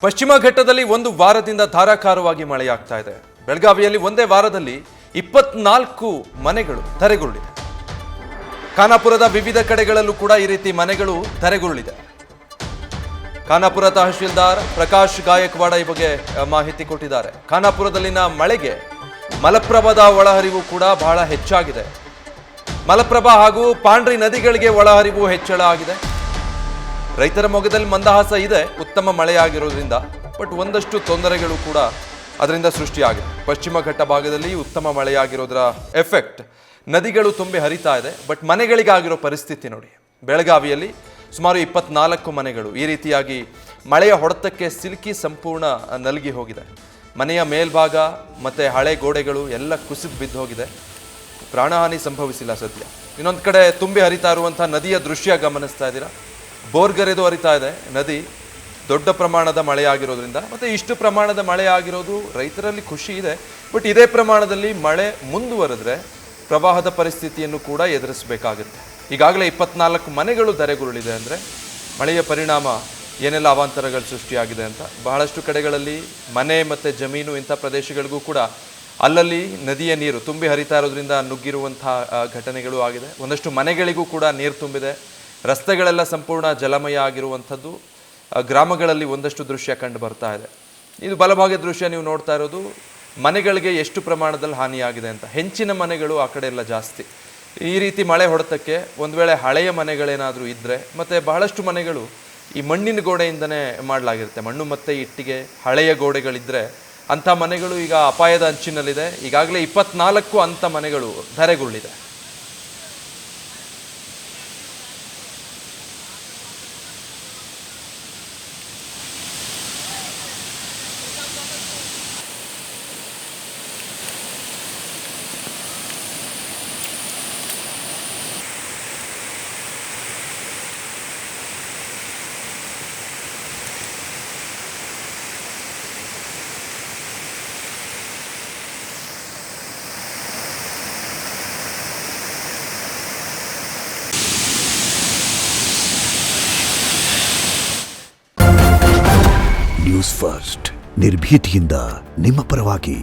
ಪಶ್ಚಿಮ ಘಟ್ಟದಲ್ಲಿ ಒಂದು ವಾರದಿಂದ ಧಾರಾಕಾರವಾಗಿ ಮಳೆಯಾಗ್ತಾ ಇದೆ. ಬೆಳಗಾವಿಯಲ್ಲಿ ಒಂದೇ ವಾರದಲ್ಲಿ 24 ಮನೆಗಳು ಧರೆಗುರುಳಿದೆ. ಖಾನಾಪುರದ ವಿವಿಧ ಕಡೆಗಳಲ್ಲೂ ಕೂಡ ಈ ರೀತಿ ಮನೆಗಳು ಧರೆಗುರುಳಿದೆ. ಖಾನಾಪುರ ತಹಶೀಲ್ದಾರ್ ಪ್ರಕಾಶ್ ಗಾಯಕ್ವಾಡ ಈ ಬಗ್ಗೆ ಮಾಹಿತಿ ಕೊಟ್ಟಿದ್ದಾರೆ. ಖಾನಾಪುರದಲ್ಲಿನ ಮಳೆಗೆ ಮಲಪ್ರಭಾದ ಒಳಹರಿವು ಕೂಡ ಬಹಳ ಹೆಚ್ಚಾಗಿದೆ. ಮಲಪ್ರಭಾ ಹಾಗೂ ಪಾಂಡ್ರಿ ನದಿಗಳಿಗೆ ಒಳಹರಿವು ಹೆಚ್ಚಳ ಆಗಿದೆ. ರೈತರ ಮೊಗದಲ್ಲಿ ಮಂದಹಾಸ ಇದೆ ಉತ್ತಮ ಮಳೆಯಾಗಿರೋದ್ರಿಂದ, ಬಟ್ ಒಂದಷ್ಟು ತೊಂದರೆಗಳು ಕೂಡ ಅದರಿಂದ ಸೃಷ್ಟಿಯಾಗಿದೆ. ಪಶ್ಚಿಮ ಘಟ್ಟ ಭಾಗದಲ್ಲಿ ಉತ್ತಮ ಮಳೆಯಾಗಿರೋದರ ಎಫೆಕ್ಟ್ ನದಿಗಳು ತುಂಬಿ ಹರಿತಾ ಇದೆ. ಬಟ್ ಮನೆಗಳಿಗಾಗಿರೋ ಪರಿಸ್ಥಿತಿ ನೋಡಿ. ಬೆಳಗಾವಿಯಲ್ಲಿ ಸುಮಾರು 24 ಮನೆಗಳು ಈ ರೀತಿಯಾಗಿ ಮಳೆಯ ಹೊಡೆತಕ್ಕೆ ಸಿಲುಕಿ ಸಂಪೂರ್ಣ ನಲಗಿ ಹೋಗಿದೆ. ಮನೆಯ ಮೇಲ್ಭಾಗ ಮತ್ತು ಹಳೆ ಗೋಡೆಗಳು ಎಲ್ಲ ಕುಸಿದು ಬಿದ್ದು ಹೋಗಿದೆ. ಪ್ರಾಣಹಾನಿ ಸಂಭವಿಸಿಲ್ಲ ಸದ್ಯ. ಇನ್ನೊಂದು ಕಡೆ ತುಂಬಿ ಹರಿತಾ ಇರುವಂಥ ನದಿಯ ದೃಶ್ಯ ಗಮನಿಸ್ತಾ ಇದ್ದೀರಾ. ಬೋರ್ಗರೆದು ಹರಿತಾ ಇದೆ ನದಿ. ದೊಡ್ಡ ಪ್ರಮಾಣದ ಮಳೆ ಆಗಿರೋದ್ರಿಂದ, ಮತ್ತು ಇಷ್ಟು ಪ್ರಮಾಣದ ಮಳೆ ಆಗಿರೋದು ರೈತರಲ್ಲಿ ಖುಷಿ ಇದೆ. ಬಟ್ ಇದೇ ಪ್ರಮಾಣದಲ್ಲಿ ಮಳೆ ಮುಂದುವರೆದ್ರೆ ಪ್ರವಾಹದ ಪರಿಸ್ಥಿತಿಯನ್ನು ಕೂಡ ಎದುರಿಸಬೇಕಾಗುತ್ತೆ. ಈಗಾಗಲೇ 24 ಮನೆಗಳು ಧರೆಗುರುಳಿದೆ ಅಂದರೆ ಮಳೆಯ ಪರಿಣಾಮ ಏನೆಲ್ಲ ಅವಾಂತರಗಳು ಸೃಷ್ಟಿಯಾಗಿದೆ ಅಂತ. ಬಹಳಷ್ಟು ಕಡೆಗಳಲ್ಲಿ ಮನೆ ಮತ್ತು ಜಮೀನು ಇಂಥ ಪ್ರದೇಶಗಳಿಗೂ ಕೂಡ ಅಲ್ಲಲ್ಲಿ ನದಿಯ ನೀರು ತುಂಬಿ ಹರಿತಾ ಇರೋದ್ರಿಂದ ನುಗ್ಗಿರುವಂಥ ಘಟನೆಗಳು ಆಗಿದೆ. ಒಂದಷ್ಟು ಮನೆಗಳಿಗೂ ಕೂಡ ನೀರು ತುಂಬಿದೆ. ರಸ್ತೆಗಳೆಲ್ಲ ಸಂಪೂರ್ಣ ಜಲಮಯ ಆಗಿರುವಂಥದ್ದು ಗ್ರಾಮಗಳಲ್ಲಿ ಒಂದಷ್ಟು ದೃಶ್ಯ ಕಂಡು ಬರ್ತಾ ಇದೆ. ಇದು ಬಲಭಾಗದ ದೃಶ್ಯ ನೀವು ನೋಡ್ತಾ ಇರೋದು. ಮನೆಗಳಿಗೆ ಎಷ್ಟು ಪ್ರಮಾಣದಲ್ಲಿ ಹಾನಿಯಾಗಿದೆ ಅಂತ. ಹೆಂಚಿನ ಮನೆಗಳು ಆ ಕಡೆ ಎಲ್ಲ ಜಾಸ್ತಿ. ಈ ರೀತಿ ಮಳೆ ಹೊಡೆತಕ್ಕೆ ಒಂದು ವೇಳೆ ಹಳೆಯ ಮನೆಗಳೇನಾದರೂ ಇದ್ದರೆ, ಮತ್ತು ಬಹಳಷ್ಟು ಮನೆಗಳು ಈ ಮಣ್ಣಿನ ಗೋಡೆಯಿಂದನೇ ಮಾಡಲಾಗಿರುತ್ತೆ. ಮಣ್ಣು ಮತ್ತು ಇಟ್ಟಿಗೆ ಹಳೆಯ ಗೋಡೆಗಳಿದ್ದರೆ ಅಂಥ ಮನೆಗಳು ಈಗ ಅಪಾಯದ ಅಂಚಿನಲ್ಲಿದೆ. ಈಗಾಗಲೇ 24 ಅಂಥ ಮನೆಗಳು ಧರೆಗುರುಳಿದೆ. ನ್ಯೂಸ್ ಫಸ್ಟ್ ನಿರ್ಭೀತಿಯಿಂದ ನಿಮ್ಮ ಪರವಾಗಿ.